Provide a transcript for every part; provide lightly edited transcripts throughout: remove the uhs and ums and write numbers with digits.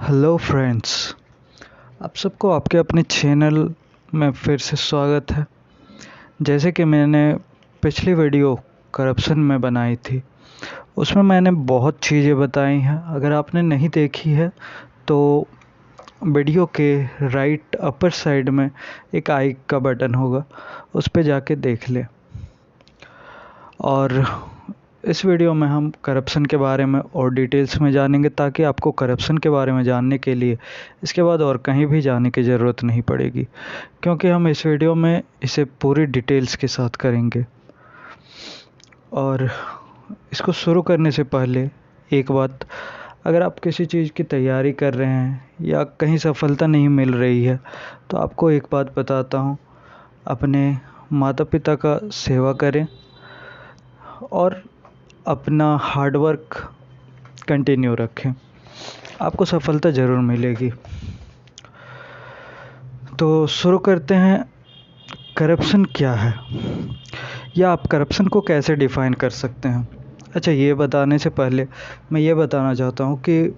Hello friends, आप सबको आपके अपने चैनल में फिर से स्वागत है। जैसे कि मैंने पिछली वीडियो करप्शन में बनाई थी, उसमें मैंने बहुत चीज़ें बताई हैं। अगर आपने नहीं देखी है तो वीडियो के राइट अपर साइड में एक आई का बटन होगा, उस पर जाके देख लें। और इस वीडियो में हम करप्शन के बारे में और डिटेल्स में जानेंगे, ताकि आपको करप्शन के बारे में जानने के लिए इसके बाद और कहीं भी जाने की ज़रूरत नहीं पड़ेगी, क्योंकि हम इस वीडियो में इसे पूरी डिटेल्स के साथ करेंगे। और इसको शुरू करने से पहले एक बात, अगर आप किसी चीज़ की तैयारी कर रहे हैं या कहीं सफलता नहीं मिल रही है, तो आपको एक बात बताता हूँ, अपने माता पिता का सेवा करें और अपना हार्ड वर्क कंटिन्यू रखें, आपको सफलता ज़रूर मिलेगी। तो शुरू करते हैं। करप्शन क्या है, या आप करप्शन को कैसे डिफ़ाइन कर सकते हैं। अच्छा, ये बताने से पहले मैं ये बताना चाहता हूँ कि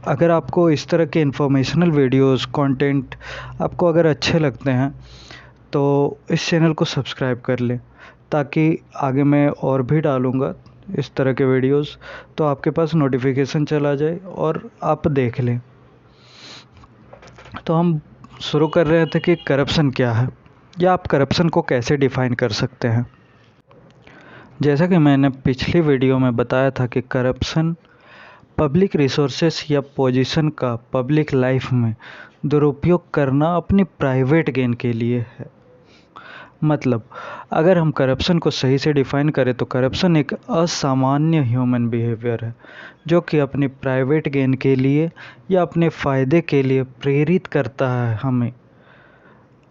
अगर आपको इस तरह के इंफॉर्मेशनल वीडियोस कंटेंट आपको अगर अच्छे लगते हैं, तो इस चैनल को सब्सक्राइब कर लें, ताकि आगे मैं और भी डालूँगा इस तरह के वीडियोस, तो आपके पास नोटिफिकेशन चला जाए और आप देख लें। तो हम शुरू कर रहे थे कि करप्शन क्या है, या आप करप्शन को कैसे डिफ़ाइन कर सकते हैं। जैसा कि मैंने पिछली वीडियो में बताया था कि करप्शन पब्लिक रिसोर्सेस या पोजीशन का पब्लिक लाइफ में दुरुपयोग करना अपनी प्राइवेट गेन के लिए है। मतलब, अगर हम करप्शन को सही से डिफ़ाइन करें तो करप्शन एक असामान्य ह्यूमन बिहेवियर है, जो कि अपनी प्राइवेट गेन के लिए या अपने फ़ायदे के लिए प्रेरित करता है हमें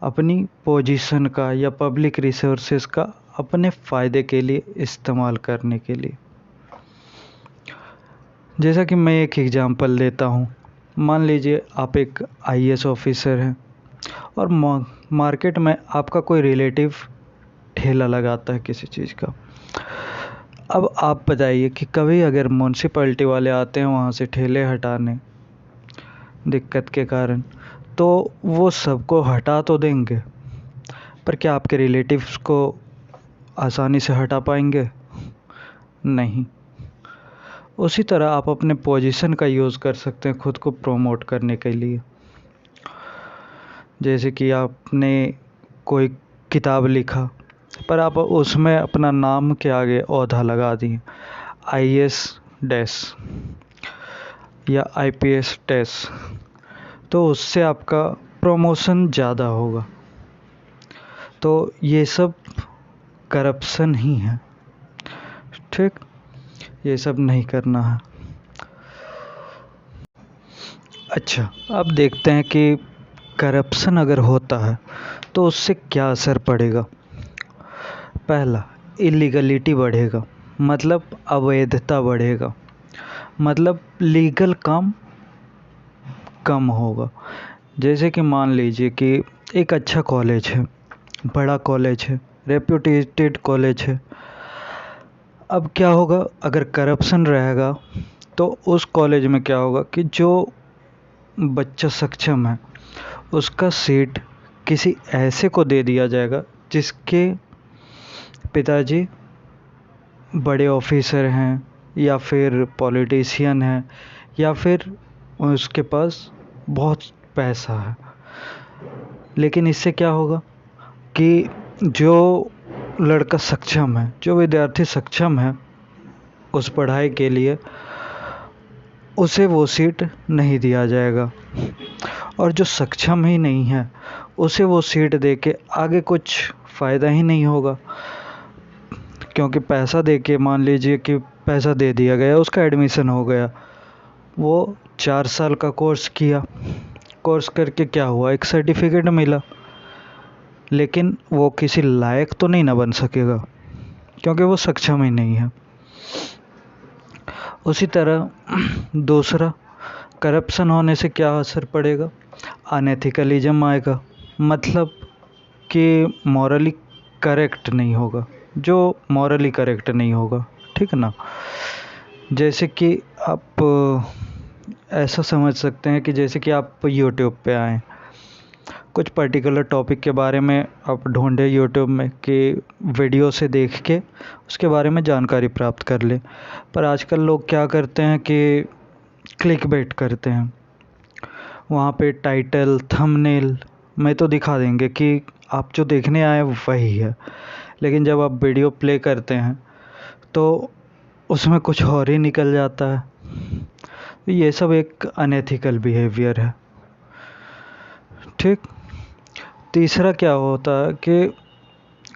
अपनी पोजीशन का या पब्लिक रिसोर्सेज का अपने फ़ायदे के लिए इस्तेमाल करने के लिए। जैसा कि मैं एक एग्ज़ाम्पल देता हूँ। मान लीजिए आप एक आईएएस ऑफिसर हैं और मार्केट में आपका कोई रिलेटिव ठेला लगाता है किसी चीज़ का। अब आप बताइए कि कभी अगर म्यूनसिपैलिटी वाले आते हैं वहाँ से ठेले हटाने दिक्कत के कारण, तो वो सबको हटा तो देंगे, पर क्या आपके रिलेटिव्स को आसानी से हटा पाएंगे? नहीं। उसी तरह आप अपने पोजीशन का यूज़ कर सकते हैं खुद को प्रमोट करने के लिए। जैसे कि आपने कोई किताब लिखा, पर आप उसमें अपना नाम के आगे ओहदा लगा दिए, आईएएस डैश या आईपीएस डैश, तो उससे आपका प्रमोशन ज़्यादा होगा। तो ये सब करप्शन ही है, ठीक? ये सब नहीं करना है। अच्छा, अब देखते हैं कि करप्शन अगर होता है तो उससे क्या असर पड़ेगा। पहला, इलीगलिटी बढ़ेगा, मतलब अवैधता बढ़ेगा, मतलब लीगल काम कम होगा। जैसे कि मान लीजिए कि एक अच्छा कॉलेज है, बड़ा कॉलेज है, रेप्यूटेड कॉलेज है। अब क्या होगा, अगर करप्शन रहेगा तो उस कॉलेज में क्या होगा कि जो बच्चा सक्षम है उसका सीट किसी ऐसे को दे दिया जाएगा जिसके पिताजी बड़े ऑफिसर हैं, या फिर पॉलिटिशियन हैं, या फिर उसके पास बहुत पैसा है। लेकिन इससे क्या होगा कि जो लड़का सक्षम है, जो विद्यार्थी सक्षम है उस पढ़ाई के लिए, उसे वो सीट नहीं दिया जाएगा, और जो सक्षम ही नहीं है उसे वो सीट दे के आगे कुछ फ़ायदा ही नहीं होगा। क्योंकि पैसा दे के, मान लीजिए कि पैसा दे दिया गया, उसका एडमिशन हो गया, वो 4 साल का कोर्स किया, कोर्स करके क्या हुआ, एक सर्टिफिकेट मिला, लेकिन वो किसी लायक तो नहीं ना बन सकेगा, क्योंकि वो सक्षम ही नहीं है। उसी तरह दूसरा, करप्शन होने से क्या असर पड़ेगा, अनएथिकलिज्म आएगा, मतलब कि मॉरली करेक्ट नहीं होगा, जो मॉरली करेक्ट नहीं होगा, ठीक ना। जैसे कि आप ऐसा समझ सकते हैं कि जैसे कि आप यूट्यूब पे आएँ, कुछ पर्टिकुलर टॉपिक के बारे में आप ढूंढें यूट्यूब में कि वीडियो से देख के उसके बारे में जानकारी प्राप्त कर लें। पर आजकल लोग क्या करते हैं कि क्लिकबेट करते हैं, वहाँ पे टाइटल थंबनेल में तो दिखा देंगे कि आप जो देखने आए वही है, लेकिन जब आप वीडियो प्ले करते हैं तो उसमें कुछ और ही निकल जाता है। तो ये सब एक अनएथिकल बिहेवियर है। ठीक। तीसरा क्या होता है कि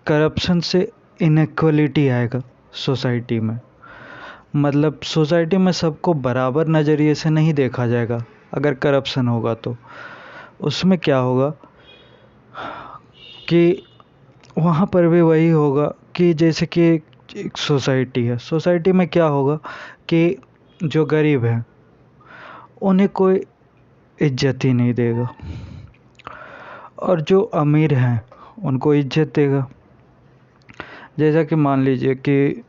करप्शन से इनइक्वलिटी आएगा सोसाइटी में। मतलब सोसाइटी में सबको बराबर नज़रिए से नहीं देखा जाएगा। अगर करप्शन होगा तो उसमें क्या होगा कि वहाँ पर भी वही होगा कि जैसे कि एक सोसाइटी है, सोसाइटी में क्या होगा कि जो गरीब हैं उन्हें कोई इज्जत ही नहीं देगा, और जो अमीर हैं उनको इज्जत देगा। जैसा कि मान लीजिए कि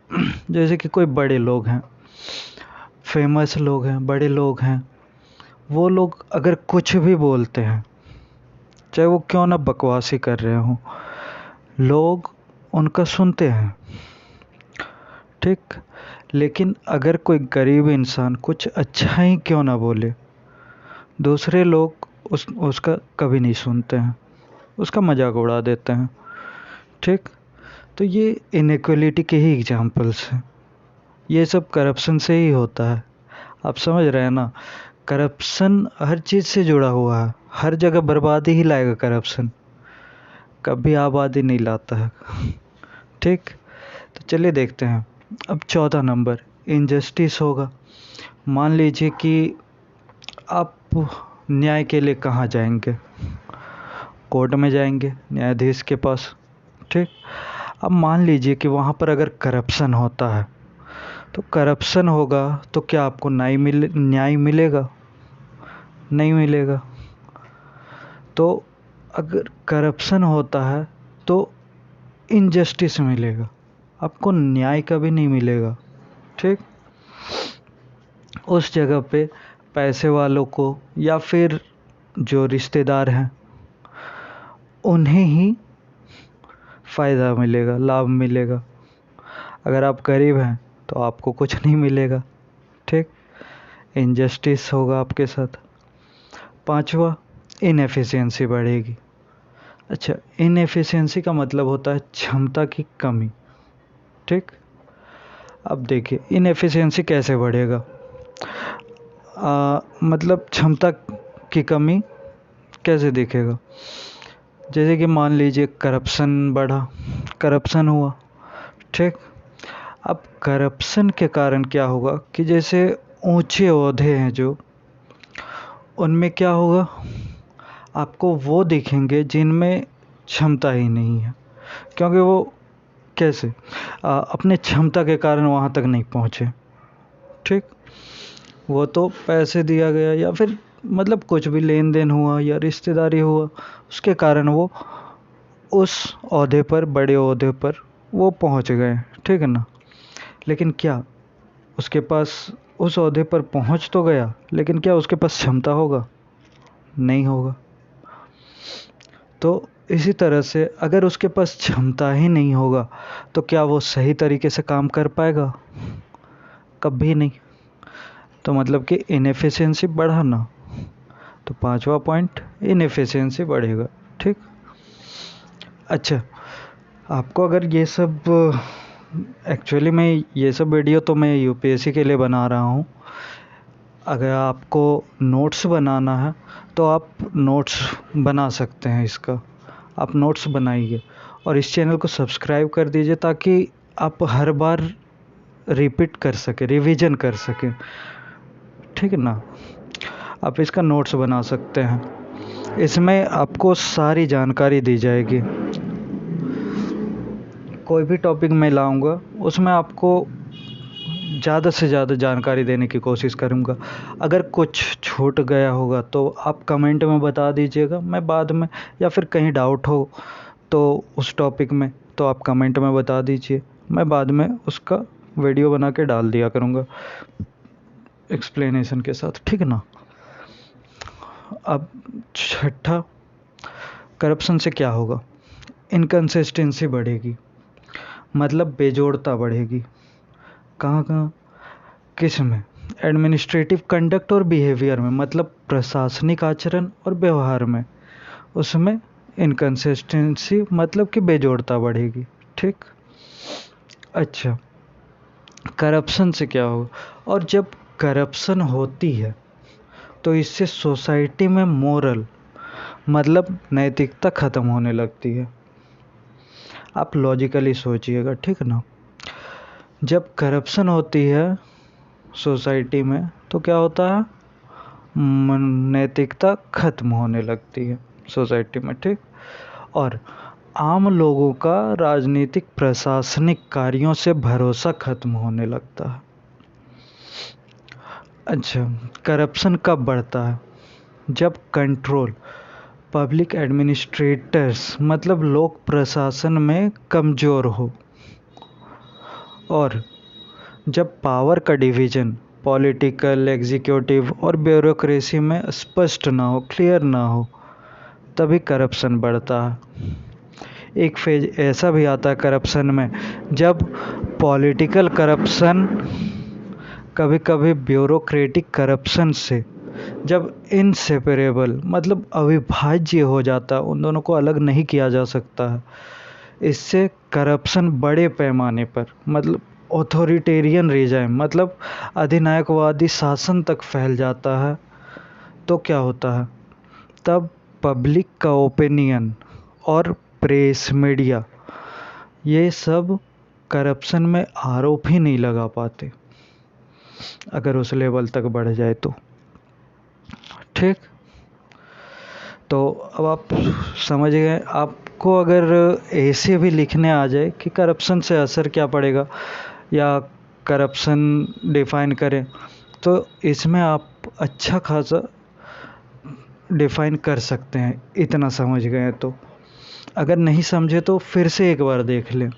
जैसे कि कोई बड़े लोग हैं, फेमस लोग हैं, बड़े लोग हैं, वो लोग अगर कुछ भी बोलते हैं, चाहे वो क्यों ना बकवास ही कर रहे हों, लोग उनका सुनते हैं। ठीक। लेकिन अगर कोई गरीब इंसान कुछ अच्छा ही क्यों ना बोले, दूसरे लोग उसका कभी नहीं सुनते हैं, उसका मजाक उड़ा देते हैं। ठीक। तो ये इनइक्वलिटी के ही एग्जाम्पल्स हैं। ये सब करप्शन से ही होता है। आप समझ रहे हैं ना, करप्शन हर चीज़ से जुड़ा हुआ है, हर जगह बर्बादी ही लाएगा करप्शन, कभी आबादी नहीं लाता है। ठीक। तो चलिए देखते हैं। अब 14 नंबर, इनजस्टिस होगा। मान लीजिए कि आप न्याय के लिए कहाँ जाएंगे, कोर्ट में जाएंगे, न्यायाधीश के पास। ठीक। अब मान लीजिए कि वहाँ पर अगर करप्शन होता है, तो करप्शन होगा तो क्या आपको न्याय मिलेगा? नहीं मिलेगा। तो अगर करप्शन होता है तो इनजस्टिस मिलेगा, आपको न्याय कभी नहीं मिलेगा। ठीक। उस जगह पे पैसे वालों को या फिर जो रिश्तेदार हैं उन्हें ही फ़ायदा मिलेगा, लाभ मिलेगा। अगर आप गरीब हैं तो आपको कुछ नहीं मिलेगा। ठीक। इनजस्टिस होगा आपके साथ। पांचवा, इनएफिशिएंसी बढ़ेगी। अच्छा, इनएफिशिएंसी का मतलब होता है क्षमता की कमी। ठीक। अब देखिए इनएफिशिएंसी कैसे बढ़ेगा, मतलब क्षमता की कमी कैसे दिखेगा। जैसे कि मान लीजिए करप्शन बढ़ा, करप्शन हुआ। ठीक। अब करप्शन के कारण क्या होगा कि जैसे ऊंचे ओहदे हैं जो, उनमें क्या होगा, आपको वो दिखेंगे जिनमें क्षमता ही नहीं है, क्योंकि वो कैसे अपने क्षमता के कारण वहाँ तक नहीं पहुँचे। ठीक। वो तो पैसे दिया गया या फिर मतलब कुछ भी लेन देन हुआ या रिश्तेदारी हुआ, उसके कारण वो उस ओहदे पर, बड़े ओहदे पर वो पहुँच गए। ठीक है ना। लेकिन क्या उसके पास उस ओहदे पर पहुँच तो गया, लेकिन क्या उसके पास क्षमता होगा? नहीं होगा। तो इसी तरह से अगर उसके पास क्षमता ही नहीं होगा तो क्या वो सही तरीके से काम कर पाएगा? कभी नहीं। तो मतलब कि इनएफिशिएंसी बढ़ाना, तो पांचवा पॉइंट इनएफिशिएंसी बढ़ेगा। ठीक। अच्छा, आपको अगर ये सब, एक्चुअली मैं ये सब वीडियो तो मैं यूपीएससी के लिए बना रहा हूँ। अगर आपको नोट्स बनाना है तो आप नोट्स बना सकते हैं, इसका आप नोट्स बनाइए और इस चैनल को सब्सक्राइब कर दीजिए ताकि आप हर बार रिपीट कर सकें, रिवीजन कर सकें। ठीक है ना। आप इसका नोट्स बना सकते हैं, इसमें आपको सारी जानकारी दी जाएगी। कोई भी टॉपिक मैं लाऊंगा उसमें आपको ज़्यादा से ज़्यादा जानकारी देने की कोशिश करूंगा। अगर कुछ छूट गया होगा तो आप कमेंट में बता दीजिएगा, मैं बाद में, या फिर कहीं डाउट हो तो उस टॉपिक में तो आप कमेंट में बता दीजिए, मैं बाद में उसका वीडियो बना के डाल दिया करूँगा एक्सप्लेनेशन के साथ। ठीक है ना। अब छठा, करप्शन से क्या होगा? इनकंसिस्टेंसी बढ़ेगी, मतलब बेजोड़ता बढ़ेगी। कहाँ कहाँ? किस में? एडमिनिस्ट्रेटिव कंडक्ट और बिहेवियर में, मतलब प्रशासनिक आचरण और व्यवहार में, उसमें इनकंसिस्टेंसी मतलब कि बेजोड़ता बढ़ेगी। ठीक। अच्छा, करप्शन से क्या होगा? और जब करप्शन होती है तो इससे सोसाइटी में मोरल मतलब नैतिकता ख़त्म होने लगती है। आप लॉजिकली सोचिएगा, ठीक ना? जब करप्शन होती है सोसाइटी में तो क्या होता है? नैतिकता खत्म होने लगती है सोसाइटी में। ठीक। और आम लोगों का राजनीतिक प्रशासनिक कार्यों से भरोसा खत्म होने लगता है। अच्छा, करप्शन कब बढ़ता है? जब कंट्रोल पब्लिक एडमिनिस्ट्रेटर्स मतलब लोक प्रशासन में कमज़ोर हो, और जब पावर का डिवीज़न पॉलिटिकल, एग्जीक्यूटिव और ब्यूरोक्रेसी में स्पष्ट ना हो, क्लियर ना हो, तभी करप्शन बढ़ता है। एक फेज ऐसा भी आता है करप्शन में जब पॉलिटिकल करप्शन कभी कभी ब्यूरोक्रेटिक करप्शन से जब इनसेपरेबल मतलब अविभाज्य हो जाता है, उन दोनों को अलग नहीं किया जा सकता है। इससे करप्शन बड़े पैमाने पर मतलब ऑथोरिटेरियन रिजाइम मतलब अधिनायकवादी शासन तक फैल जाता है। तो क्या होता है? तब पब्लिक का ओपिनियन और प्रेस, मीडिया, ये सब करप्शन में आरोप ही नहीं लगा पाते अगर उस लेवल तक बढ़ जाए तो। ठीक। तो अब आप समझ गए। आपको अगर ऐसे भी लिखने आ जाए कि करप्शन से असर क्या पड़ेगा या करप्शन डिफाइन करें, तो इसमें आप अच्छा खासा डिफाइन कर सकते हैं, इतना समझ गए तो। अगर नहीं समझे तो फिर से एक बार देख लें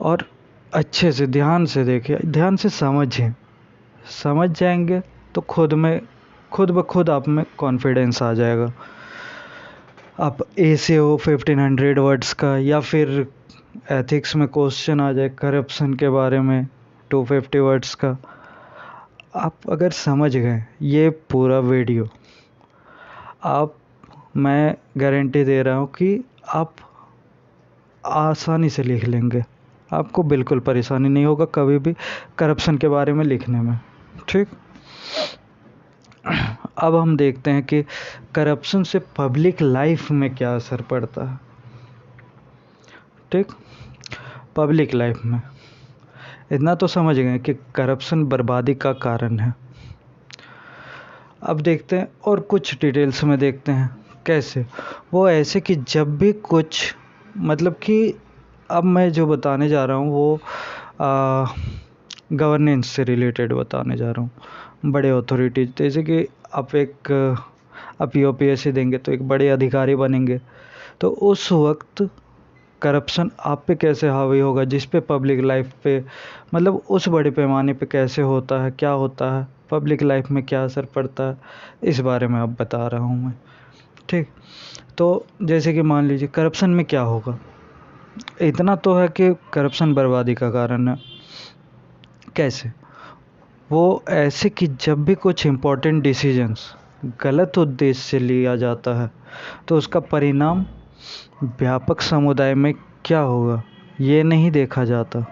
और अच्छे से ध्यान से देखें, ध्यान से समझें। समझ जाएंगे तो खुद ब खुद आप में कॉन्फिडेंस आ जाएगा। आप ए से हो 1500 वर्ड्स का, या फिर एथिक्स में क्वेश्चन आ जाए करप्शन के बारे में 250 वर्ड्स का, आप अगर समझ गए ये पूरा वीडियो, आप मैं गारंटी दे रहा हूँ कि आप आसानी से लिख लेंगे। आपको बिल्कुल परेशानी नहीं होगा कभी भी करप्शन के बारे में लिखने में। ठीक। अब हम देखते हैं कि करप्शन से पब्लिक लाइफ में क्या असर पड़ता है। ठीक। पब्लिक लाइफ में इतना तो समझ गए कि करप्शन बर्बादी का कारण है। अब देखते हैं और कुछ डिटेल्स में देखते हैं कैसे। वो ऐसे कि जब भी कुछ मतलब कि अब मैं जो बताने जा रहा हूँ वो गवर्नेंस से रिलेटेड बताने जा रहा हूँ। बड़े अथॉरिटीज जैसे कि आप यूपीएससी देंगे तो एक बड़े अधिकारी बनेंगे, तो उस वक्त करप्शन आप पे कैसे हावी होगा, जिस पे पब्लिक लाइफ पे मतलब उस बड़े पैमाने पे कैसे होता है, क्या होता है, पब्लिक लाइफ में क्या असर पड़ता है, इस बारे में अब बता रहा हूँ मैं। ठीक। तो जैसे कि मान लीजिए करप्शन में क्या होगा, इतना तो है कि करप्शन बर्बादी का कारण है। कैसे? वो ऐसे कि जब भी कुछ इम्पोर्टेंट डिसीजंस गलत उद्देश्य से लिया जाता है तो उसका परिणाम व्यापक समुदाय में क्या होगा ये नहीं देखा जाता।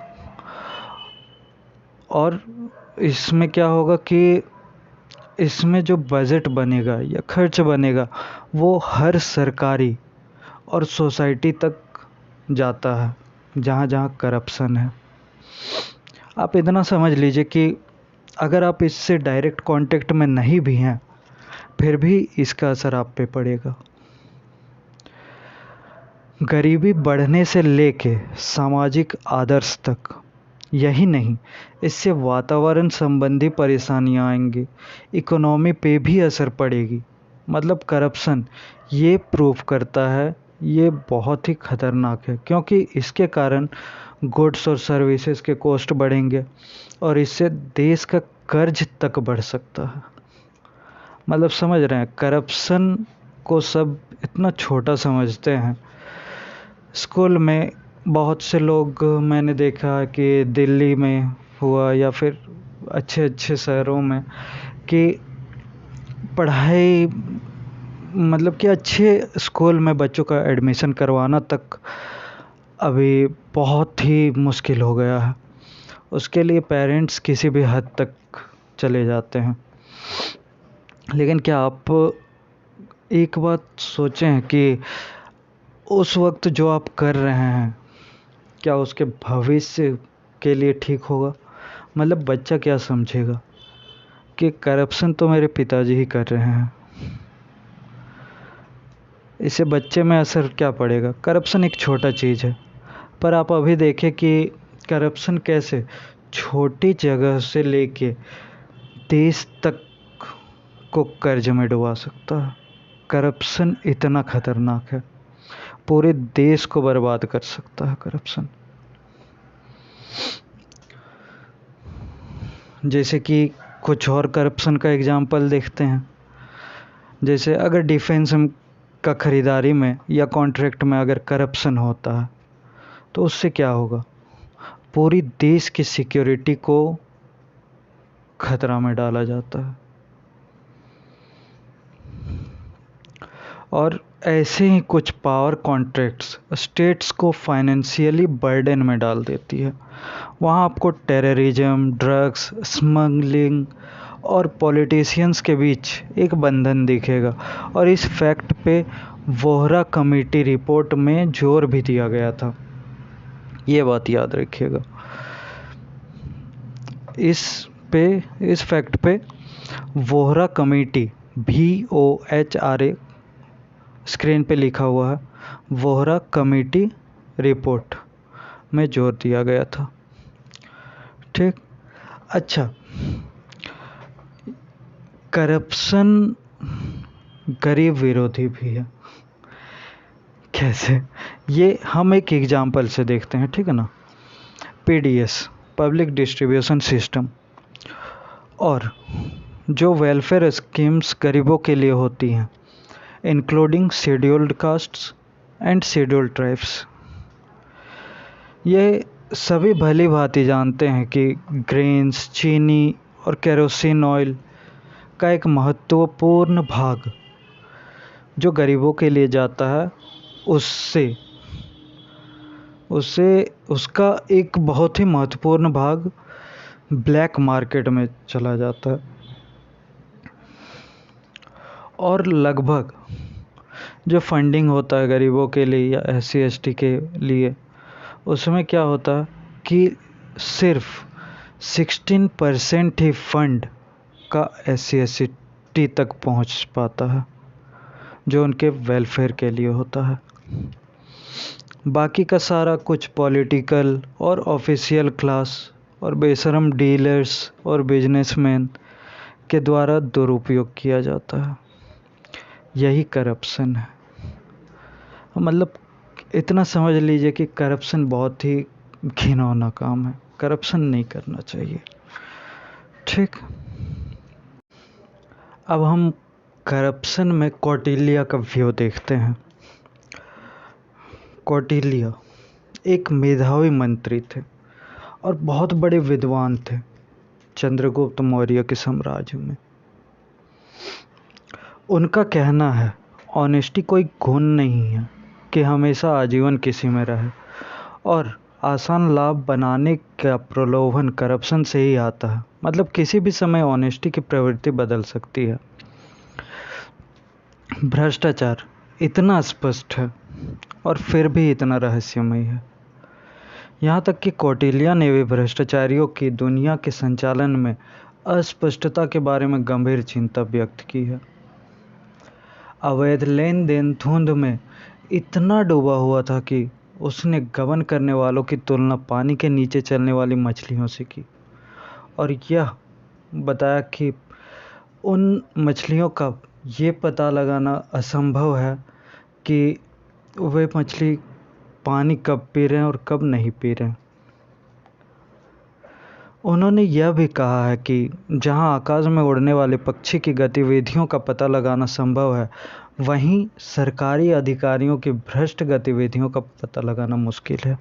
और इसमें क्या होगा कि इसमें जो बजट बनेगा या खर्च बनेगा वो हर सरकारी और सोसाइटी तक जाता है जहाँ जहाँ करप्शन है। आप इतना समझ लीजिए कि अगर आप इससे डायरेक्ट कांटेक्ट में नहीं भी हैं फिर भी इसका असर आप पे पड़ेगा। गरीबी बढ़ने से लेके सामाजिक आदर्श तक, यही नहीं इससे वातावरण संबंधी परेशानियां आएंगी, इकोनॉमी पे भी असर पड़ेगी। मतलब करप्शन ये प्रूव करता है ये बहुत ही खतरनाक है, क्योंकि इसके कारण गुड्स और सर्विसेज के कॉस्ट बढ़ेंगे और इससे देश का कर्ज तक बढ़ सकता है। मतलब समझ रहे हैं, करप्शन को सब इतना छोटा समझते हैं। स्कूल में बहुत से लोग मैंने देखा कि दिल्ली में हुआ या फिर अच्छे अच्छे शहरों में कि पढ़ाई मतलब कि अच्छे स्कूल में बच्चों का एडमिशन करवाना तक अभी बहुत ही मुश्किल हो गया है। उसके लिए पेरेंट्स किसी भी हद तक चले जाते हैं। लेकिन क्या आप एक बात सोचें कि उस वक्त जो आप कर रहे हैं क्या उसके भविष्य के लिए ठीक होगा? मतलब बच्चा क्या समझेगा कि करप्शन तो मेरे पिताजी ही कर रहे हैं, इससे बच्चे में असर क्या पड़ेगा? करप्शन एक छोटा चीज़ है, पर आप अभी देखें कि करप्शन कैसे छोटी जगह से लेके देश तक को कर्ज में डुबा सकता है। करप्शन इतना खतरनाक है, पूरे देश को बर्बाद कर सकता है करप्शन। जैसे कि कुछ और करप्शन का एग्जाम्पल देखते हैं। जैसे अगर डिफेंस का खरीदारी में या कॉन्ट्रैक्ट में अगर करप्शन होता है तो उससे क्या होगा? पूरी देश की सिक्योरिटी को खतरा में डाला जाता है। और ऐसे ही कुछ पावर कॉन्ट्रैक्ट्स स्टेट्स को फाइनेंशियली बर्डन में डाल देती है। वहाँ आपको टेररिज्म, ड्रग्स, स्मगलिंग और पॉलिटिशियंस के बीच एक बंधन दिखेगा। और इस फैक्ट पे वोहरा कमेटी रिपोर्ट में जोर भी दिया गया था, ये बात याद रखिएगा। इस फैक्ट पे वोहरा कमेटी VOHRA स्क्रीन पे लिखा हुआ है, वोहरा कमेटी रिपोर्ट में जोर दिया गया था। ठीक। अच्छा, करप्शन गरीब विरोधी भी है। कैसे? ये हम एक एग्जाम्पल से देखते हैं, ठीक है ना। PDS पब्लिक डिस्ट्रीब्यूशन सिस्टम और जो वेलफेयर स्कीम्स गरीबों के लिए होती हैं, including scheduled castes and scheduled tribes, ये सभी भली भांति जानते हैं कि ग्रेन्स, चीनी और केरोसिन ऑयल का एक महत्वपूर्ण भाग जो गरीबों के लिए जाता है, उससे उसका एक बहुत ही महत्वपूर्ण भाग ब्लैक मार्केट में चला जाता है। और लगभग जो फंडिंग होता है गरीबों के लिए या SC ST के लिए, उसमें क्या होता है कि सिर्फ 16% ही फंड का SC ST तक पहुंच पाता है जो उनके वेलफेयर के लिए होता है। बाकी का सारा कुछ पॉलिटिकल और ऑफिशियल क्लास और बेशरम डीलर्स और बिजनेसमैन के द्वारा दुरुपयोग किया जाता है। यही करप्शन है। मतलब इतना समझ लीजिए कि करप्शन बहुत ही घिनौना काम है, करप्शन नहीं करना चाहिए। ठीक। अब हम करप्शन में कौटिल्य का व्यू देखते हैं। कौटिल्य एक मेधावी मंत्री थे और बहुत बड़े विद्वान थे चंद्रगुप्त मौर्य के साम्राज्य में। उनका कहना है, ऑनेस्टी कोई गुण नहीं है कि हमेशा आजीवन किसी में रहे, और आसान लाभ बनाने का प्रलोभन करप्शन से ही आता है। मतलब किसी भी समय ऑनेस्टी की प्रवृत्ति बदल सकती है। भ्रष्टाचार इतना स्पष्ट है और फिर भी इतना रहस्यमय है। यहाँ तक कि कौटिल्य ने भी भ्रष्टाचारियों की दुनिया के संचालन में अस्पष्टता के बारे में गंभीर चिंता व्यक्त की है। अवैध लेन देन धुंध में इतना डूबा हुआ था कि उसने गबन करने वालों की तुलना पानी के नीचे चलने वाली मछलियों से की, और यह बताया कि उन मछलियों का ये पता लगाना असंभव है कि वे मछली पानी कब पी रहे हैं और कब नहीं पी रहे हैं। उन्होंने यह भी कहा है कि जहां आकाश में उड़ने वाले पक्षी की गतिविधियों का पता लगाना संभव है, वहीं सरकारी अधिकारियों की भ्रष्ट गतिविधियों का पता लगाना मुश्किल है।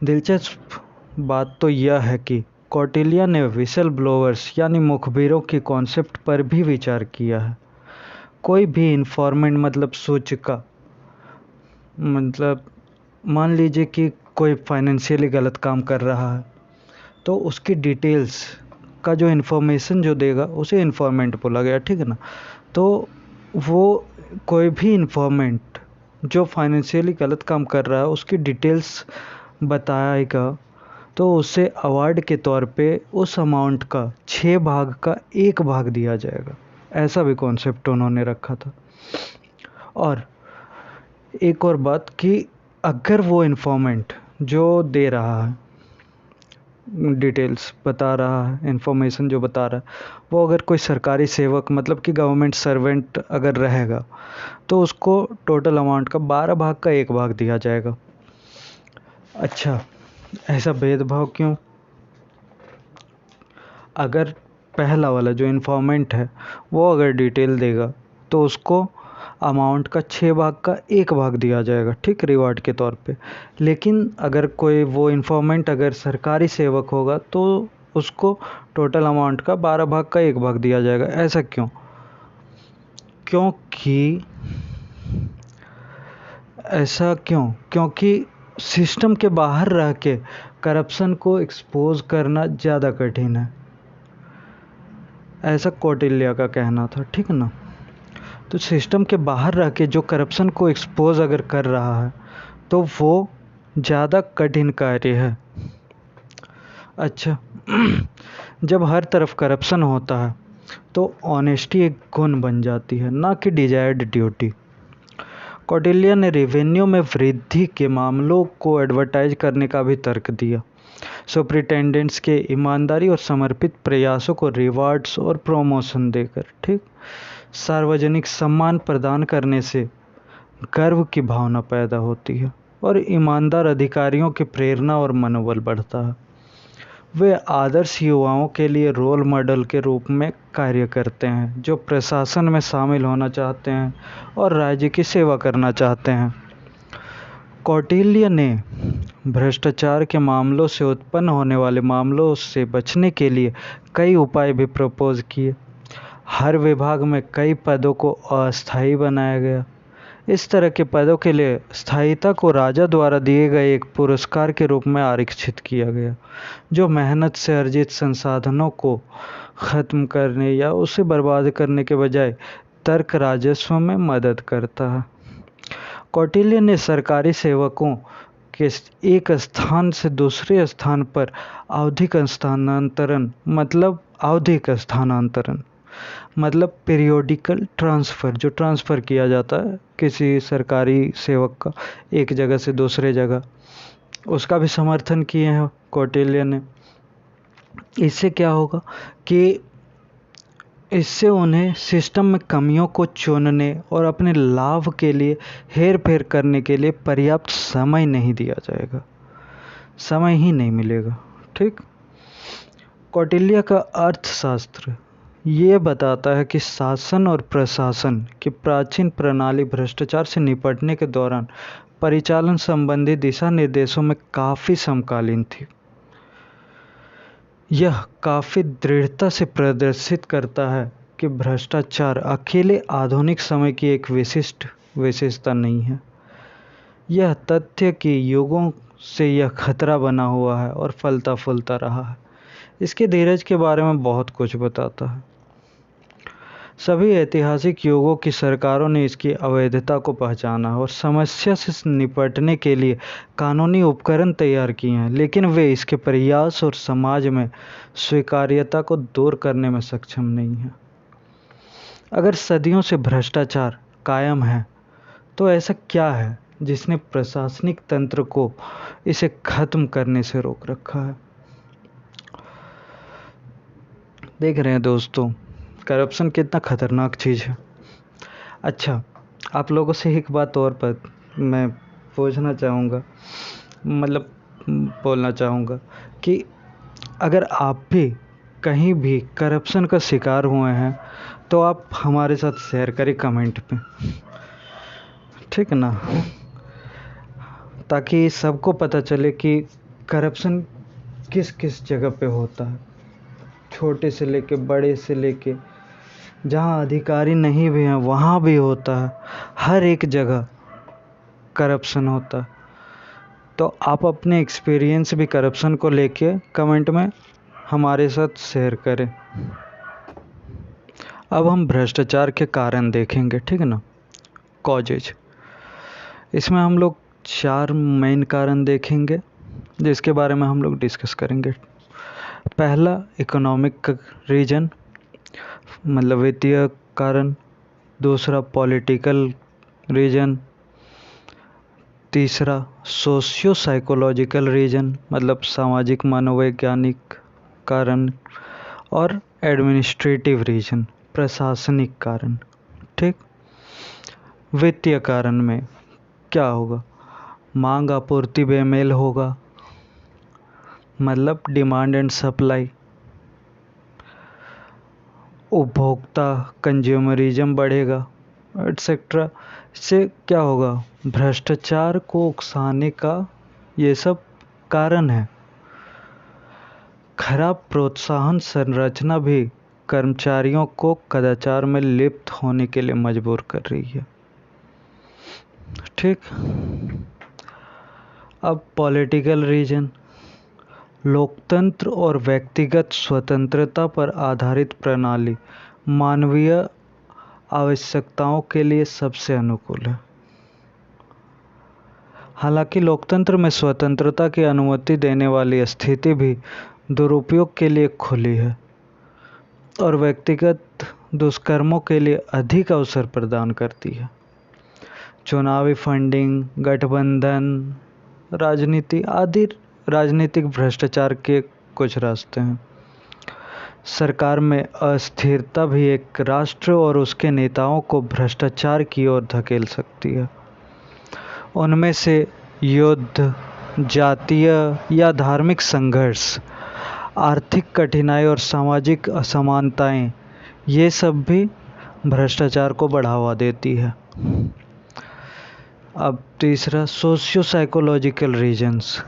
दिलचस्प बात तो यह है कि कौटिल्य ने विसल ब्लोअर्स यानी मुखबिरों की कॉन्सेप्ट पर भी विचार किया है। कोई भी इन्फॉर्मेंट मतलब सूचिका, मतलब मान लीजिए कि कोई फाइनेंशियली गलत काम कर रहा है, तो उसकी डिटेल्स का जो इन्फॉर्मेशन जो देगा उसे इन्फॉर्मेंट बोला गया, ठीक है ना। तो वो कोई भी इन्फॉर्मेंट जो फाइनेंशियली गलत काम कर रहा है उसकी डिटेल्स बताएगा, तो उसे अवार्ड के तौर पे उस अमाउंट का 6 भाग का 1 भाग दिया जाएगा। ऐसा भी कॉन्सेप्ट उन्होंने रखा था। और एक और बात कि अगर वो इन्फॉर्मेंट जो दे रहा है, डिटेल्स बता रहा है, इन्फॉर्मेशन जो बता रहा है, वो अगर कोई सरकारी सेवक मतलब कि गवर्नमेंट सर्वेंट अगर रहेगा, तो उसको टोटल अमाउंट का 12 भाग का 1 भाग दिया जाएगा। अच्छा, ऐसा भेदभाव क्यों? अगर पहला वाला जो इन्फॉर्मेंट है वो अगर डिटेल देगा तो उसको अमाउंट का 6 भाग का 1 भाग दिया जाएगा, ठीक, रिवार्ड के तौर पे। लेकिन अगर कोई वो इन्फॉर्मेंट अगर सरकारी सेवक होगा तो उसको टोटल अमाउंट का 12 भाग का 1 भाग दिया जाएगा। ऐसा क्यों? क्योंकि ऐसा क्यों? क्योंकि सिस्टम के बाहर रह के करप्शन को एक्सपोज करना ज़्यादा कठिन है, ऐसा कौटिल्य का कहना था, ठीक है ना। तो सिस्टम के बाहर रह के जो करप्शन को एक्सपोज अगर कर रहा है तो वो ज़्यादा कठिन कार्य है। अच्छा, जब हर तरफ करप्शन होता है तो ऑनेस्टी एक गुण बन जाती है, ना कि डिजायर्ड ड्यूटी। कौटिल्य ने रेवेन्यू में वृद्धि के मामलों को एडवर्टाइज करने का भी तर्क दिया। सुपरिटेंडेंट्स के ईमानदारी और समर्पित प्रयासों को रिवार्ड्स और प्रमोशन देकर, ठीक, सार्वजनिक सम्मान प्रदान करने से गर्व की भावना पैदा होती है और ईमानदार अधिकारियों की प्रेरणा और मनोबल बढ़ता है। वे आदर्श युवाओं के लिए रोल मॉडल के रूप में कार्य करते हैं, जो प्रशासन में शामिल होना चाहते हैं और राज्य की सेवा करना चाहते हैं। कौटिल्य ने भ्रष्टाचार के मामलों से उत्पन्न होने वाले मामलों से बचने के लिए कई उपाय भी प्रपोज किए। हर विभाग में कई पदों को अस्थायी बनाया गया। इस तरह के पदों के लिए स्थायिता को राजा द्वारा दिए गए एक पुरस्कार के रूप में आरक्षित किया गया, जो मेहनत से अर्जित संसाधनों को खत्म करने या उसे बर्बाद करने के बजाय तर्क राजस्व में मदद करता है। कौटिल्य ने सरकारी सेवकों के एक स्थान से दूसरे स्थान पर आवधिक स्थानांतरण मतलब पीरियोडिकल ट्रांसफ़र, जो ट्रांसफ़र किया जाता है किसी सरकारी सेवक का एक जगह से दूसरे जगह, उसका भी समर्थन किए हैं कौटिल्य ने। इससे क्या होगा कि इससे उन्हें सिस्टम में कमियों को चुनने और अपने लाभ के लिए हेर फेर करने के लिए पर्याप्त समय नहीं दिया जाएगा, समय ही नहीं मिलेगा, ठीक। कौटिल्य का अर्थशास्त्र ये बताता है कि शासन और प्रशासन की प्राचीन प्रणाली भ्रष्टाचार से निपटने के दौरान परिचालन संबंधी दिशा निर्देशों में काफ़ी समकालीन थी। यह काफ़ी दृढ़ता से प्रदर्शित करता है कि भ्रष्टाचार अकेले आधुनिक समय की एक विशिष्ट विशेषता नहीं है। यह तथ्य कि युगों से यह खतरा बना हुआ है और फलता फूलता रहा है, इसके धीरज के बारे में बहुत कुछ बताता है। सभी ऐतिहासिक युगों की सरकारों ने इसकी अवैधता को पहचाना और समस्या से निपटने के लिए कानूनी उपकरण तैयार किए हैं, लेकिन वे इसके प्रयास और समाज में स्वीकार्यता को दूर करने में सक्षम नहीं हैं। अगर सदियों से भ्रष्टाचार कायम है, तो ऐसा क्या है जिसने प्रशासनिक तंत्र को इसे खत्म करने से रोक रखा है? देख रहे हैं दोस्तों, करप्शन कितना खतरनाक चीज़ है। अच्छा, आप लोगों से एक बात और मैं पूछना चाहूँगा, मतलब बोलना चाहूँगा कि अगर आप भी कहीं भी करप्शन का शिकार हुए हैं तो आप हमारे साथ शेयर करें कमेंट पे, ठीक है ना, ताकि सबको पता चले कि करप्शन किस किस जगह पे होता है, छोटे से लेके बड़े से लेके जहाँ अधिकारी नहीं भी हैं वहाँ भी होता है, हर एक जगह करप्शन होता है। तो आप अपने एक्सपीरियंस भी करप्शन को लेके कमेंट में हमारे साथ शेयर करें। अब हम भ्रष्टाचार के कारण देखेंगे, ठीक है ना, कॉजेज। इसमें हम लोग 4 मेन कारण देखेंगे जिसके बारे में हम लोग डिस्कस करेंगे। पहला इकोनॉमिक रीजन, मतलब वित्तीय कारण। दूसरा पॉलिटिकल रीजन। तीसरा सोशियो साइकोलॉजिकल रीजन, मतलब सामाजिक मनोवैज्ञानिक कारण। और एडमिनिस्ट्रेटिव रीजन, प्रशासनिक कारण। ठीक। वित्तीय कारण में क्या होगा? मांग आपूर्ति बेमेल होगा, मतलब डिमांड एंड सप्लाई। उपभोक्ता कंज्यूमरिज्म बढ़ेगा, एटसेट्रा। इससे क्या होगा? भ्रष्टाचार को उकसाने का ये सब कारण है। खराब प्रोत्साहन संरचना भी कर्मचारियों को कदाचार में लिप्त होने के लिए मजबूर कर रही है। ठीक। अब पॉलिटिकल रीजन, लोकतंत्र और व्यक्तिगत स्वतंत्रता पर आधारित प्रणाली मानवीय आवश्यकताओं के लिए सबसे अनुकूल है। हालांकि लोकतंत्र में स्वतंत्रता की अनुमति देने वाली स्थिति भी दुरुपयोग के लिए खुली है और व्यक्तिगत दुष्कर्मों के लिए अधिक अवसर प्रदान करती है। चुनावी फंडिंग, गठबंधन, राजनीति आदि राजनीतिक भ्रष्टाचार के कुछ रास्ते हैं। सरकार में अस्थिरता भी एक राष्ट्र और उसके नेताओं को भ्रष्टाचार की ओर धकेल सकती है। उनमें से युद्ध, जातीय या धार्मिक संघर्ष, आर्थिक कठिनाई और सामाजिक असमानताएं, ये सब भी भ्रष्टाचार को बढ़ावा देती है। अब तीसरा सोशियो साइकोलॉजिकल रीजंस।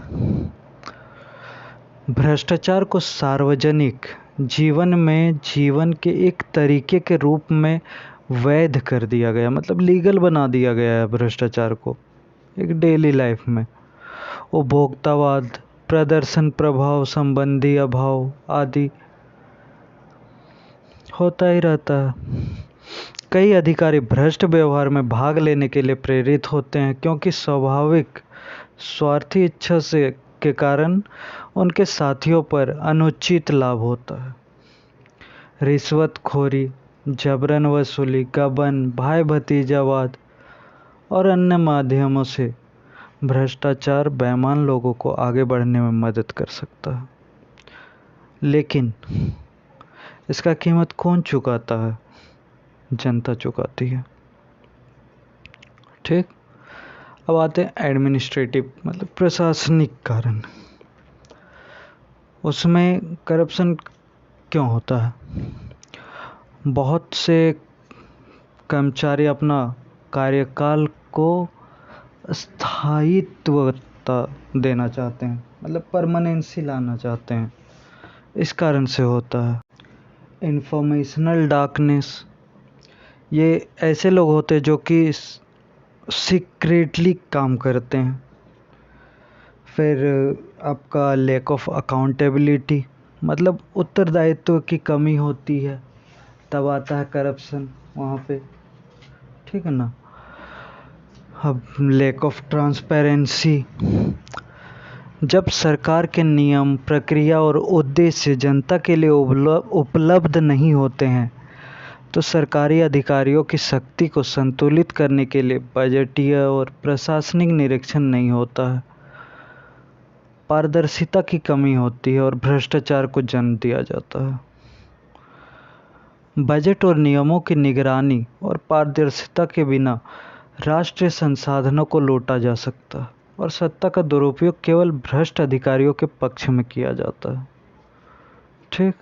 भ्रष्टाचार को सार्वजनिक जीवन में जीवन के एक तरीके के रूप में वैध कर दिया गया, मतलब लीगल बना दिया गया है भ्रष्टाचार को एक डेली लाइफ में। उपभोक्तावाद, प्रदर्शन प्रभाव संबंधी अभाव आदि होता ही रहता है। कई अधिकारी भ्रष्ट व्यवहार में भाग लेने के लिए प्रेरित होते हैं क्योंकि स्वाभाविक स्वार्थी इच्छा से के कारण उनके साथियों पर अनुचित लाभ होता है। रिश्वतखोरी, जबरन वसूली, गबन, भाई भतीजावाद और अन्य माध्यमों से भ्रष्टाचार बेईमान लोगों को आगे बढ़ने में मदद कर सकता है। लेकिन इसका कीमत कौन चुकाता है? जनता चुकाती है। ठीक। अब आते हैं एडमिनिस्ट्रेटिव, मतलब प्रशासनिक कारण। उसमें करप्शन क्यों होता है? बहुत से कर्मचारी अपना कार्यकाल को स्थायित्वता देना चाहते हैं, मतलब परमानेंसी लाना चाहते हैं, इस कारण से होता है। इंफॉर्मेशनल डार्कनेस, ये ऐसे लोग होते हैं जो कि सीक्रेटली काम करते हैं। फिर आपका लैक ऑफ अकाउंटेबिलिटी, मतलब उत्तरदायित्व की कमी होती है, तब आता है करप्शन वहाँ पे, ठीक है ना। अब लैक ऑफ ट्रांसपेरेंसी, जब सरकार के नियम, प्रक्रिया और उद्देश्य जनता के लिए उपलब्ध नहीं होते हैं तो सरकारी अधिकारियों की शक्ति को संतुलित करने के लिए बजटीय और प्रशासनिक निरीक्षण नहीं होता है। पारदर्शिता की कमी होती है और भ्रष्टाचार को जन्म दिया जाता है। बजट और नियमों की निगरानी और पारदर्शिता के बिना राष्ट्रीय संसाधनों को लूटा जा सकता है और सत्ता का दुरुपयोग केवल भ्रष्ट अधिकारियों के पक्ष में किया जाता है। ठीक।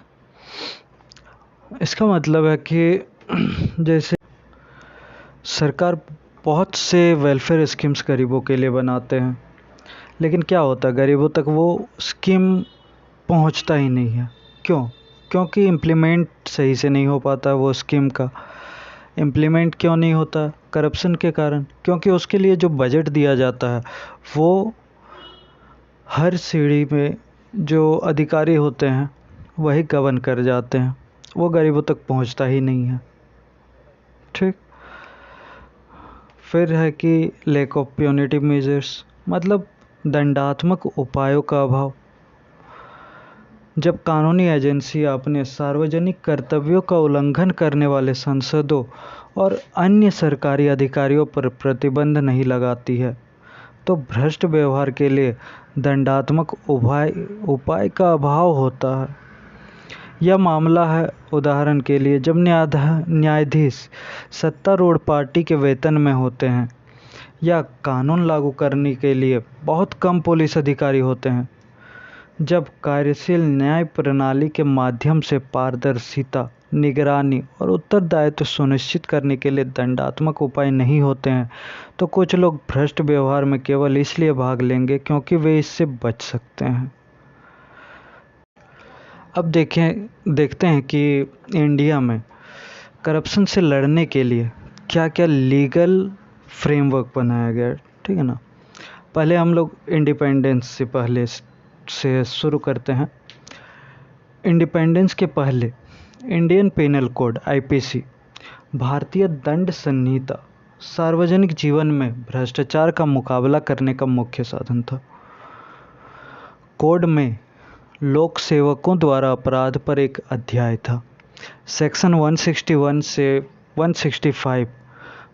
इसका मतलब है कि जैसे सरकार बहुत से वेलफेयर स्कीम्स गरीबों के लिए बनाते हैं, लेकिन क्या होता है, गरीबों तक वो स्कीम पहुंचता ही नहीं है। क्यों? क्योंकि इम्प्लीमेंट सही से नहीं हो पाता वो स्कीम का। इम्प्लीमेंट क्यों नहीं होता? करप्शन के कारण। क्योंकि उसके लिए जो बजट दिया जाता है वो हर सीढ़ी में जो अधिकारी होते हैं वही गवर्न कर जाते हैं, वो गरीबों तक पहुंचता ही नहीं है। ठीक। फिर है कि लैक ऑफ प्यूनिटिव मेजर्स, मतलब दंडात्मक उपायों का अभाव। जब कानूनी एजेंसी अपने सार्वजनिक कर्तव्यों का उल्लंघन करने वाले सांसदों और अन्य सरकारी अधिकारियों पर प्रतिबंध नहीं लगाती है, तो भ्रष्ट व्यवहार के लिए दंडात्मक उपाय का अभाव होता है। यह मामला है उदाहरण के लिए जब न्यायाधीश सत्तारूढ़ पार्टी के वेतन में होते हैं या कानून लागू करने के लिए बहुत कम पुलिस अधिकारी होते हैं। जब कार्यशील न्याय प्रणाली के माध्यम से पारदर्शिता, निगरानी और उत्तरदायित्व सुनिश्चित करने के लिए दंडात्मक उपाय नहीं होते हैं, तो कुछ लोग भ्रष्ट व्यवहार में केवल इसलिए भाग लेंगे क्योंकि वे इससे बच सकते हैं। अब देखते हैं कि इंडिया में करप्शन से लड़ने के लिए क्या क्या लीगल फ्रेमवर्क बनाया गया है। ठीक है ना। पहले हम लोग इंडिपेंडेंस से पहले से शुरू करते हैं। इंडिपेंडेंस के पहले इंडियन पेनल कोड आईपीसी, भारतीय दंड संहिता, सार्वजनिक जीवन में भ्रष्टाचार का मुकाबला करने का मुख्य साधन था। कोड में लोक सेवकों द्वारा अपराध पर एक अध्याय था। सेक्शन 161 से 165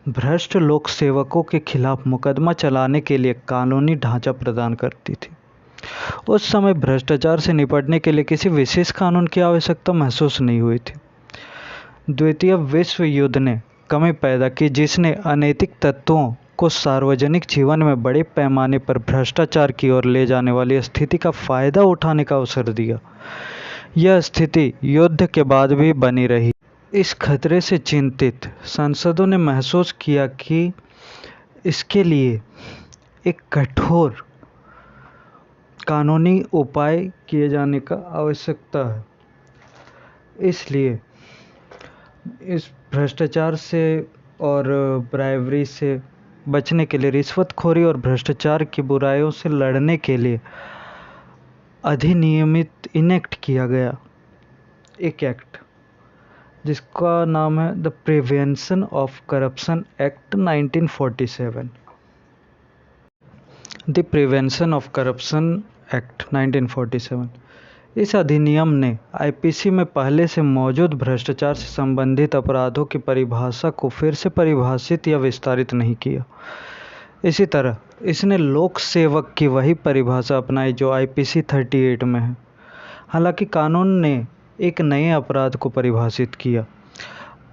भ्रष्ट लोक सेवकों के खिलाफ मुकदमा चलाने के लिए कानूनी ढांचा प्रदान करती थी। उस समय भ्रष्टाचार से निपटने के लिए किसी विशेष कानून की आवश्यकता महसूस नहीं हुई थी। द्वितीय विश्व युद्ध ने कमी पैदा की जिसने अनैतिक तत्वों को सार्वजनिक जीवन में बड़े पैमाने पर भ्रष्टाचार की ओर ले जाने वाली स्थिति का फायदा उठाने का अवसर दिया। यह स्थिति युद्ध के बाद भी बनी रही। इस खतरे से चिंतित सांसदों ने महसूस किया कि इसके लिए एक कठोर कानूनी उपाय किए जाने का आवश्यकता है। इसलिए इस भ्रष्टाचार से और ब्राइवरी से बचने के लिए, रिश्वतखोरी और भ्रष्टाचार की बुराइयों से लड़ने के लिए अधिनियमित इनेक्ट किया गया एक एक्ट जिसका नाम है the prevention of corruption act 1947। The prevention of corruption act 1947। इस अधिनियम ने आईपीसी में पहले से मौजूद भ्रष्टाचार से संबंधित अपराधों की परिभाषा को फिर से परिभाषित या विस्तारित नहीं किया। इसी तरह इसने लोक सेवक की वही परिभाषा अपनाई जो आईपीसी 38 में है। हालांकि कानून ने एक नए अपराध को परिभाषित किया,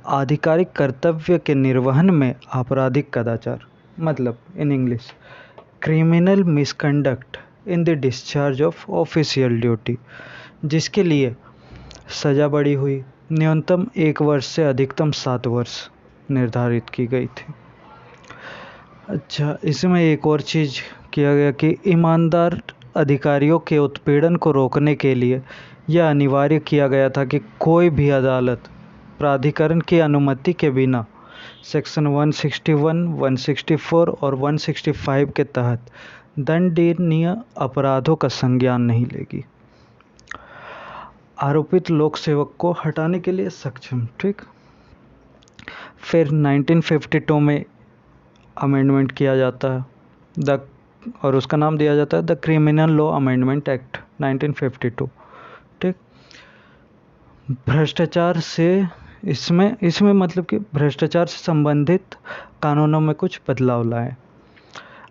आधिकारिक कर्तव्य के निर्वहन में आपराधिक कदाचार, मतलब in English criminal misconduct in the discharge of official duty, जिसके लिए सजा बढ़ी हुई न्यूनतम 1 वर्ष से अधिकतम 7 वर्ष निर्धारित की गई थी। अच्छा, इसमें एक और चीज़ किया गया कि ईमानदार अधिकारियों के उत्पीड़न को रोकने के लिए यह अनिवार्य किया गया था कि कोई भी अदालत प्राधिकरण की अनुमति के बिना सेक्शन 161, 164 और 165 के तहत दंडनीय अपराधों का संज्ञान नहीं लेगी। आरोपित लोक सेवक को हटाने के लिए सक्षम। ठीक। फिर 1952 में अमेंडमेंट किया जाता है और उसका नाम दिया जाता है the criminal law amendment act 1952। ठीक। भ्रष्टाचार से इसमें मतलब कि भ्रष्टाचार से संबंधित कानूनों में कुछ बदलाव लाए।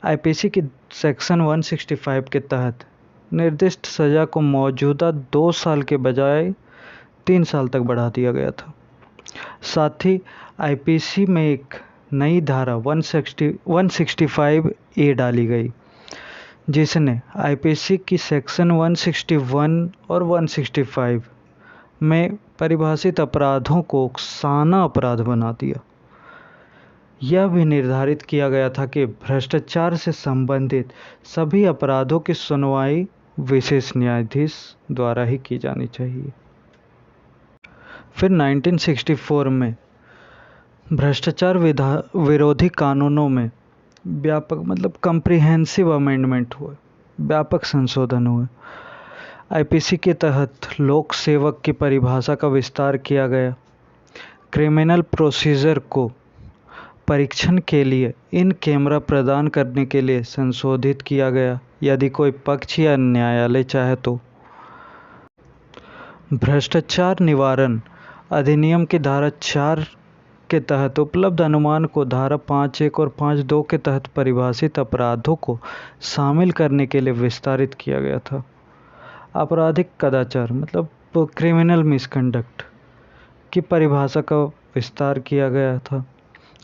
आईपीसी की सेक्शन 165 के तहत निर्दिष्ट सज़ा को मौजूदा 2 साल के बजाय 3 साल तक बढ़ा दिया गया था। साथ ही आईपीसी में एक नई धारा 165 ए डाली गई जिसने आईपीसी की सेक्शन 161 और 165 में परिभाषित अपराधों को उकसाना अपराध बना दिया। यह भी निर्धारित किया गया था कि भ्रष्टाचार से संबंधित सभी अपराधों की सुनवाई विशेष न्यायाधीश द्वारा ही की जानी चाहिए। फिर 1964 में भ्रष्टाचार विरोधी कानूनों में व्यापक कम्प्रिहेंसिव अमेंडमेंट हुए, व्यापक संशोधन हुए। आईपीसी के तहत लोक सेवक की परिभाषा का विस्तार किया गया। क्रिमिनल प्रोसीजर को परीक्षण के लिए इन कैमरा प्रदान करने के लिए संशोधित किया गया, यदि कोई पक्ष या न्यायालय चाहे तो। भ्रष्टाचार निवारण अधिनियम की धारा 4 के तहत उपलब्ध अनुमान को धारा 5(1) और 5(2) के तहत परिभाषित अपराधों को शामिल करने के लिए विस्तारित किया गया था। आपराधिक कदाचार क्रिमिनल मिसकंडक्ट की परिभाषा का विस्तार किया गया था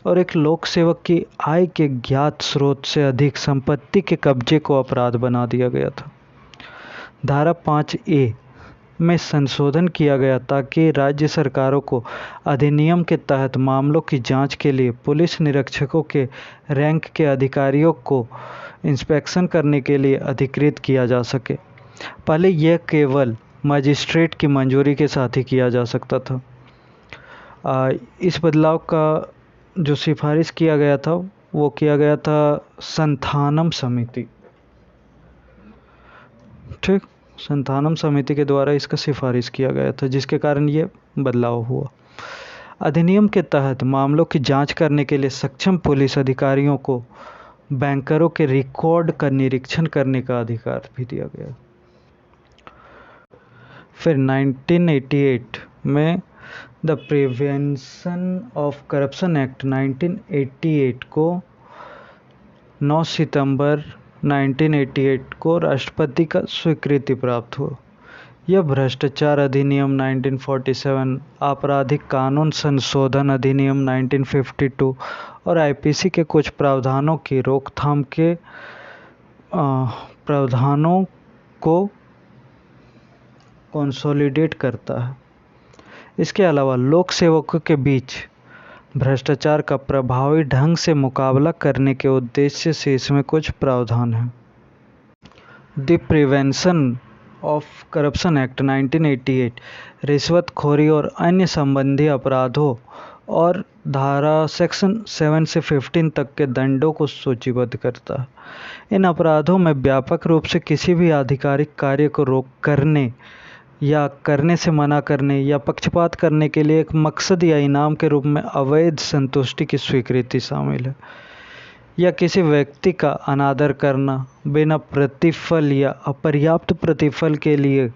और एक लोक सेवक की आय के ज्ञात स्रोत से अधिक संपत्ति के कब्जे को अपराध बना दिया गया था। धारा 5(a) में संशोधन किया गया ताकि राज्य सरकारों को अधिनियम के तहत मामलों की जांच के लिए पुलिस निरीक्षकों के रैंक के अधिकारियों को इंस्पेक्शन करने के लिए अधिकृत किया जा सके। पहले यह केवल मजिस्ट्रेट की मंजूरी के साथ ही किया जा सकता था। इस बदलाव का जो सिफारिश किया गया था वो किया गया था संथानम समिति। ठीक, संथानम समिति के द्वारा इसका सिफारिश किया गया था, जिसके कारण ये बदलाव हुआ। अधिनियम के तहत मामलों की जांच करने के लिए सक्षम पुलिस अधिकारियों को बैंकरों के रिकॉर्ड का निरीक्षण करने का अधिकार भी दिया गया। फिर 1988 में the prevention of corruption act 1988 को 9 सितंबर 1988 को राष्ट्रपति का स्वीकृति प्राप्त हुआ। यह भ्रष्टाचार अधिनियम 1947, आपराधिक कानून संशोधन अधिनियम 1952 और आईपीसी के कुछ प्रावधानों की रोकथाम के प्रावधानों को कंसोलिडेट करता है। इसके अलावा लोक सेवकों के बीच भ्रष्टाचार का प्रभावी ढंग से मुकाबला करने के उद्देश्य से इसमें कुछ प्रावधान हैं। The prevention of corruption act 1988 रिश्वतखोरी और अन्य संबंधी अपराधों और धारा सेक्शन 7 से 15 तक के दंडों को सूचीबद्ध करता है। इन अपराधों में व्यापक रूप से किसी भी आधिकारिक कार्य को रोक करने या करने से मना करने या पक्षपात करने के लिए एक मकसद या इनाम के रूप में अवैध संतुष्टि की स्वीकृति शामिल है, या किसी व्यक्ति का अनादर करना, बिना प्रतिफल या अपर्याप्त प्रतिफल के लिए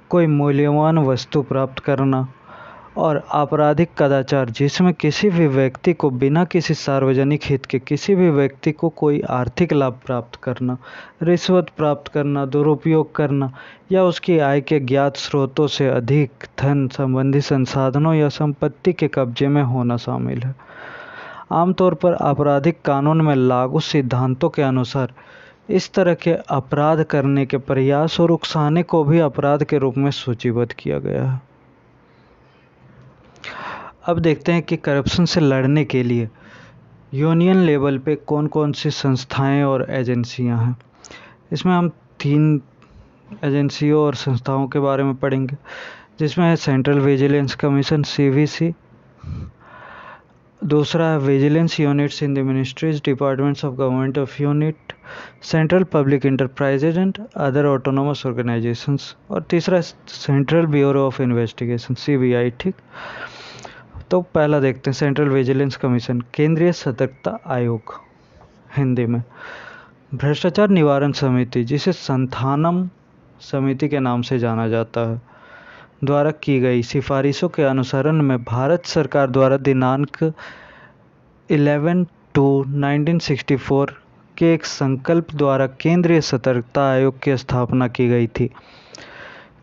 कोई मूल्यवान वस्तु प्राप्त करना, और आपराधिक कदाचार जिसमें किसी भी व्यक्ति को बिना किसी सार्वजनिक हित के किसी भी व्यक्ति को कोई आर्थिक लाभ प्राप्त करना, रिश्वत प्राप्त करना, दुरुपयोग करना या उसकी आय के ज्ञात स्रोतों से अधिक धन संबंधी संसाधनों या संपत्ति के कब्जे में होना शामिल है। आमतौर पर आपराधिक कानून में लागू सिद्धांतों के अनुसार इस तरह के अपराध करने के प्रयास और उकसाने को भी अपराध के रूप में सूचीबद्ध किया गया है। अब देखते हैं कि करप्शन से लड़ने के लिए यूनियन लेवल पे कौन कौन सी संस्थाएं और एजेंसियां हैं। इसमें हम 3 एजेंसियों और संस्थाओं के बारे में पढ़ेंगे, जिसमें है सेंट्रल विजिलेंस कमीशन CVC, दूसरा है vigilance units in the ministries departments of government of unit, central public enterprises and other autonomous organisations, और तीसरा central bureau of investigation CBI। ठीक, तो पहला देखते हैं सेंट्रल विजिलेंस कमीशन, केंद्रीय सतर्कता आयोग हिंदी में। भ्रष्टाचार निवारण समिति, जिसे संथानम समिति के नाम से जाना जाता है, द्वारा की गई सिफारिशों के अनुसरण में भारत सरकार द्वारा दिनांक 11/2/1964 के एक संकल्प द्वारा केंद्रीय सतर्कता आयोग की स्थापना की गई थी।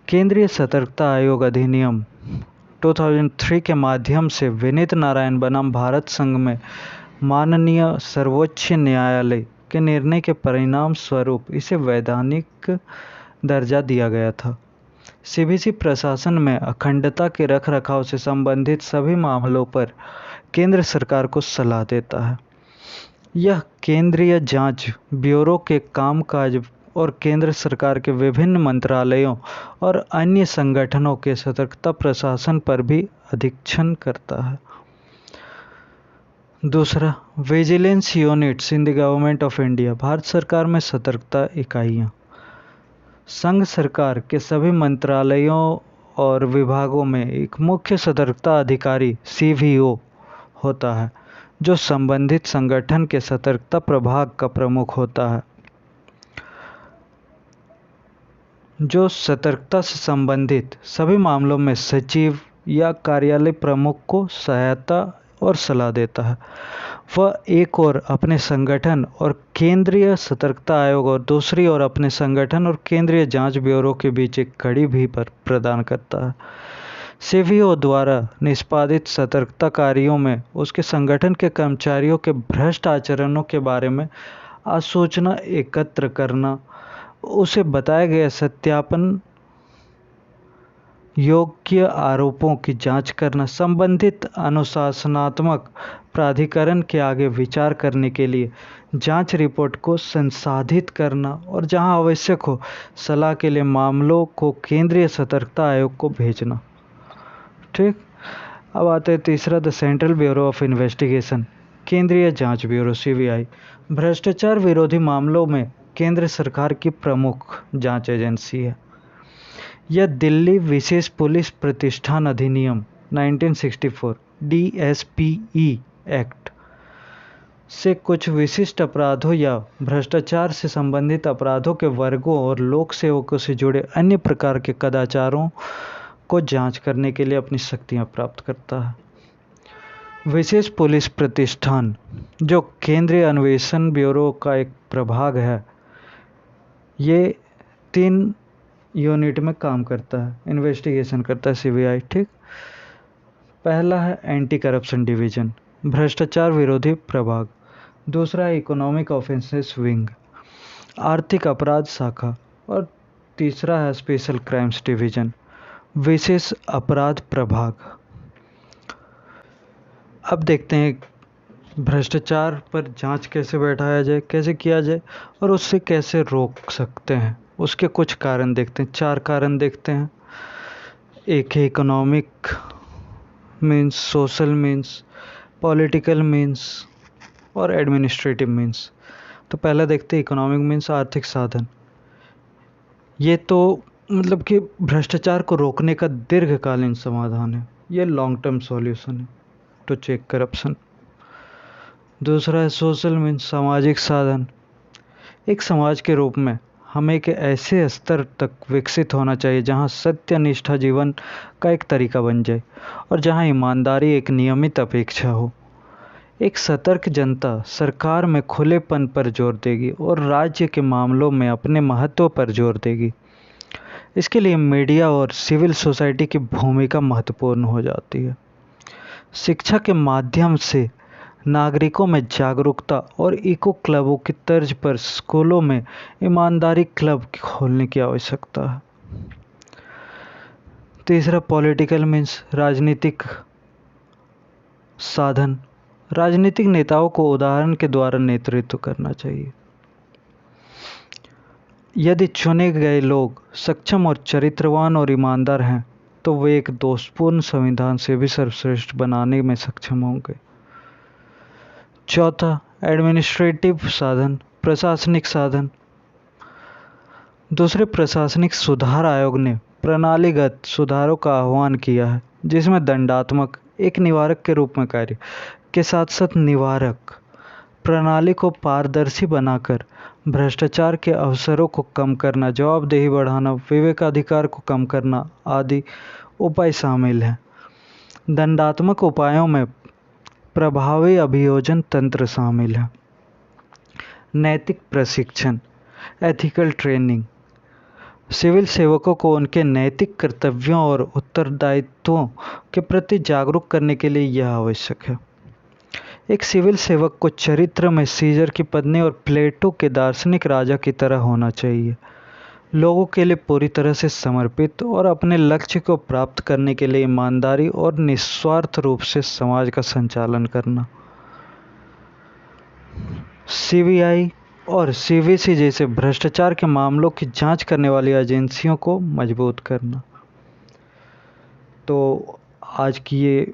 केंद्रीय सतर्कता आयोग अधिनियम 2003 के माध्यम से विनीत नारायण बनाम भारत संघ में माननीय सर्वोच्च न्यायालय के निर्णय के परिणाम स्वरूप इसे वैधानिक दर्जा दिया गया था। सीबीसी प्रशासन में अखंडता के रखरखाव से संबंधित सभी मामलों पर केंद्र सरकार को सलाह देता है। यह केंद्रीय जांच ब्यूरो के कामकाज और केंद्र सरकार के विभिन्न मंत्रालयों और अन्य संगठनों के सतर्कता प्रशासन पर भी अधीक्षण करता है। दूसरा, vigilance units in the government of India. Bharat सरकार में सतर्कता इकाइयाँ। संघ सरकार के सभी मंत्रालयों और विभागों में एक मुख्य सतर्कता अधिकारी सीवीओ होता है, जो संबंधित संगठन के सतर्कता प्रभाग का प्रमुख होता है, जो सतर्कता से संबंधित सभी मामलों में सचिव या कार्यालय प्रमुख को सहायता और सलाह देता है। वह एक ओर अपने संगठन और केंद्रीय सतर्कता आयोग और दूसरी ओर अपने संगठन और केंद्रीय जांच ब्यूरो के बीच एक कड़ी भी प्रदान करता है। सीवीओ द्वारा निष्पादित सतर्कता कार्यों में उसके संगठन के कर्मचारियों के भ्रष्ट आचरणों के बारे में आसूचना एकत्र करना, उसे बताए गए सत्यापन योग्य आरोपों की जांच करना, संबंधित अनुशासनात्मक प्राधिकरण के आगे विचार करने के लिए जांच रिपोर्ट को संसाधित करना और जहां आवश्यक हो सलाह के लिए मामलों को केंद्रीय सतर्कता आयोग को भेजना। ठीक, अब आते हैं तीसरा, the central bureau of investigation, केंद्रीय जांच ब्यूरो सीबीआई। भ्रष्टाचार विरोधी मामलों में केंद्र सरकार की प्रमुख जांच एजेंसी है। यह दिल्ली विशेष पुलिस प्रतिष्ठान अधिनियम 1964 DSPE एक्ट से कुछ विशिष्ट अपराधों या भ्रष्टाचार से संबंधित अपराधों के वर्गों और लोक सेवकों से जुड़े अन्य प्रकार के कदाचारों को जांच करने के लिए अपनी शक्तियां प्राप्त करता है। विशेष पुलिस प्रतिष्ठान, जो केंद्रीय अन्वेषण ब्यूरो का एक प्रभाग है, ये 3 यूनिट में काम करता है, इन्वेस्टिगेशन करता है सीबीआई। ठीक, पहला है एंटी करप्शन डिवीजन, भ्रष्टाचार विरोधी प्रभाग। दूसरा है इकोनॉमिक ऑफेंसेस विंग, आर्थिक अपराध शाखा। और तीसरा है स्पेशल क्राइम्स डिवीजन, विशेष अपराध प्रभाग। अब देखते हैं भ्रष्टाचार पर जांच कैसे बैठाया जाए, कैसे किया जाए और उससे कैसे रोक सकते हैं। उसके कुछ कारण देखते हैं, 4 कारण देखते हैं। एक है economic means, social means, political means और एडमिनिस्ट्रेटिव मीन्स। तो पहला देखते हैं इकोनॉमिक मीन्स, आर्थिक साधन। ये तो मतलब कि भ्रष्टाचार को रोकने का दीर्घकालीन समाधान है, ये लॉन्ग टर्म सॉल्यूशन है टू चेक करप्शन। दूसरा है सोशल मीन्स, सामाजिक साधन। एक समाज के रूप में हमें एक ऐसे स्तर तक विकसित होना चाहिए जहां सत्यनिष्ठा जीवन का एक तरीका बन जाए और जहां ईमानदारी एक नियमित अपेक्षा हो। एक सतर्क जनता सरकार में खुलेपन पर जोर देगी और राज्य के मामलों में अपने महत्व पर जोर देगी। इसके लिए मीडिया और सिविल सोसाइटी की भूमिका महत्वपूर्ण हो जाती है। शिक्षा के माध्यम से नागरिकों में जागरूकता और इको क्लबों की तर्ज पर स्कूलों में ईमानदारी क्लब खोलने की आवश्यकता है। तीसरा पॉलिटिकल मीन्स, राजनीतिक साधन। राजनीतिक नेताओं को उदाहरण के द्वारा नेतृत्व करना चाहिए। यदि चुने गए लोग सक्षम और चरित्रवान और ईमानदार हैं तो वे एक दोषपूर्ण संविधान से भी सर्वश्रेष्ठ बनाने में सक्षम होंगे। चौथा एडमिनिस्ट्रेटिव साधन, प्रशासनिक साधन। दूसरे प्रशासनिक सुधार आयोग ने प्रणालीगत सुधारों का आह्वान किया है, जिसमें दंडात्मक एक निवारक के रूप में कार्य के साथ साथ निवारक प्रणाली को पारदर्शी बनाकर भ्रष्टाचार के अवसरों को कम करना, जवाबदेही बढ़ाना, विवेकाधिकार को कम करना आदि उपाय शामिल हैं। दंडात्मक उपायों में प्रभावी अभियोजन तंत्र शामिल है। नैतिक प्रशिक्षण, एथिकल ट्रेनिंग। सिविल सेवकों को उनके नैतिक कर्तव्यों और उत्तरदायित्वों के प्रति जागरूक करने के लिए यह आवश्यक है। एक सिविल सेवक को चरित्र में सीजर की पत्नी और प्लेटो के दार्शनिक राजा की तरह होना चाहिए। लोगों के लिए पूरी तरह से समर्पित और अपने लक्ष्य को प्राप्त करने के लिए ईमानदारी और निस्वार्थ रूप से समाज का संचालन करना। सीबीआई और सीवीसी जैसे भ्रष्टाचार के मामलों की जांच करने वाली एजेंसियों को मजबूत करना। तो आज की ये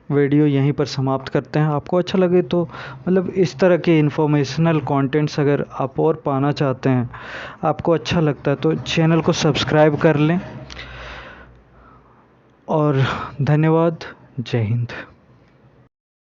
वीडियो यहीं पर समाप्त करते हैं। आपको अच्छा लगे तो मतलब इस तरह के इन्फॉर्मेशनल कंटेंट्स अगर आप और पाना चाहते हैं, आपको अच्छा लगता है तो चैनल को सब्सक्राइब कर लें। और धन्यवाद। जय हिंद।